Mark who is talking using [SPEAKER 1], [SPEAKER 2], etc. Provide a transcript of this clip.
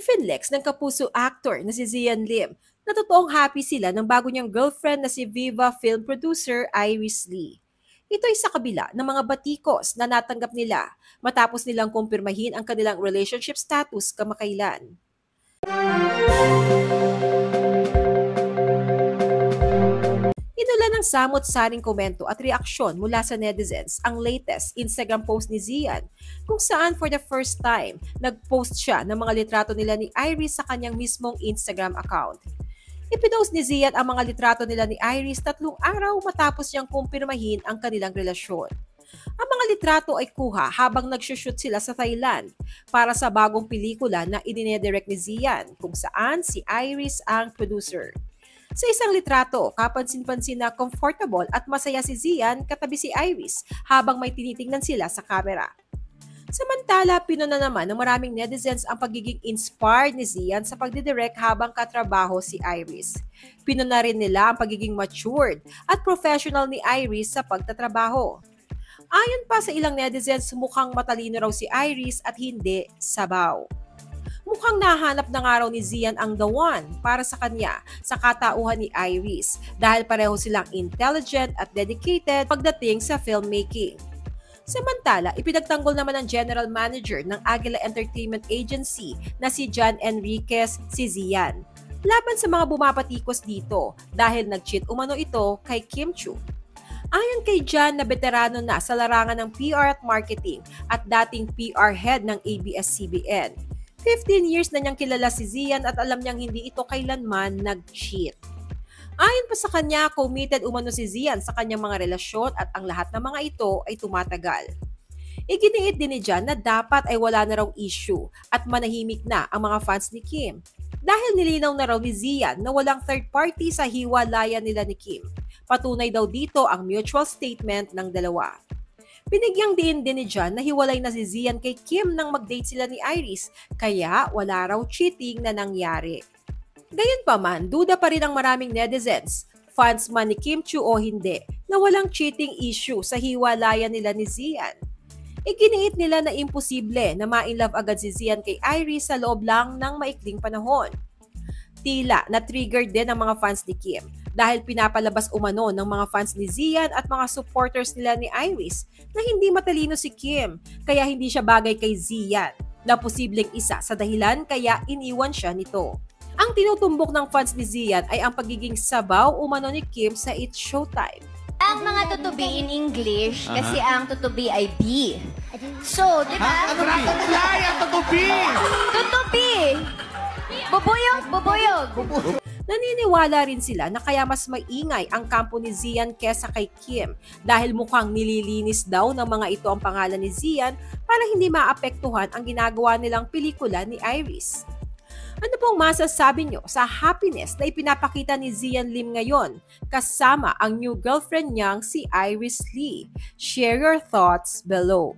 [SPEAKER 1] Ifinlex ng kapuso actor na si Zian Lim na totoong happy sila ng bago niyang girlfriend na si Viva film producer Iris Lee. Ito ay sa kabila ng mga batikos na natanggap nila matapos nilang kumpirmahin ang kanilang relationship status kamakailan. Inula ng samot-saring komento at reaksyon mula sa netizens ang latest Instagram post ni Zian kung saan for the first time nag-post siya ng mga litrato nila ni Iris sa kanyang mismong Instagram account. Ipinost ni Zian ang mga litrato nila ni Iris 3 araw matapos niyang kumpirmahin ang kanilang relasyon. Ang mga litrato ay kuha habang nagsushoot sila sa Thailand para sa bagong pelikula na idinidirect ni Zian kung saan si Iris ang producer. Sa isang litrato, kapansin-pansin na comfortable at masaya si Zian katabi si Iris habang may tinitingnan sila sa camera. Samantala, pinuna naman ng maraming netizens ang pagiging inspired ni Zian sa pagdidirect habang katrabaho si Iris. Pinuna rin nila ang pagiging matured at professional ni Iris sa pagtatrabaho. Ayon pa sa ilang netizens, mukhang matalino raw si Iris at hindi sabaw. Mukhang nahanap na nga raw ni Zian ang the one para sa kanya sa katauhan ni Iris dahil pareho silang intelligent at dedicated pagdating sa filmmaking. Samantala, ipinagtanggol naman ng general manager ng Aguila Entertainment Agency na si John Enriquez si Zian laban sa mga bumapatikos dito dahil nag-cheat umano ito kay Kim Chiu. Ayon kay John na veterano na sa larangan ng PR at marketing at dating PR head ng ABS-CBN, 15 years na niyang kilala si Zian at alam niyang hindi ito kailanman nag-cheat. Ayon pa sa kanya, committed umano si Zian sa kanyang mga relasyon at ang lahat ng mga ito ay tumatagal. Iginiit din ni John na dapat ay wala na raw issue at manahimik na ang mga fans ni Kim dahil nilinaw na raw ni Zian na walang third party sa hiwalayan nila ni Kim. Patunay daw dito ang mutual statement ng dalawa. Binigyang diin din ni John na hiwalay na si Zian kay Kim nang mag-date sila ni Iris kaya wala raw cheating na nangyari. Gayunpaman, duda pa rin ang maraming netizens, fans man ni Kim Chiu o hindi, na walang cheating issue sa hiwalayan nila ni Zian. Iginiit nila na imposible na ma-inlove agad si Zian kay Iris sa loob lang ng maikling panahon. Tila na-trigger din ang mga fans ni Kim dahil pinapalabas umano ng mga fans ni Zian at mga supporters nila ni Iris na hindi matalino si Kim kaya hindi siya bagay kay Zian na posibleng isa sa dahilan kaya iniwan siya nito. Ang tinutumbok ng fans ni Zian ay ang pagiging sabaw umano ni Kim sa It's Showtime.
[SPEAKER 2] Ang mga tutubi in English, kasi ang tutubi ay B. So, di ba?
[SPEAKER 3] Ano natatalay ang tutubi?
[SPEAKER 2] Tutubi! Bubuyog, bubuyog.
[SPEAKER 1] Naniniwala rin sila na kaya mas maingay ang kampo ni Zian kesa kay Kim dahil mukhang nililinis daw ng mga ito ang pangalan ni Zian para hindi maapektuhan ang ginagawa nilang pelikula ni Iris. Ano pong masasabi nyo sa happiness na ipinapakita ni Zian Lim ngayon kasama ang new girlfriend niyang si Iris Lee? Share your thoughts below.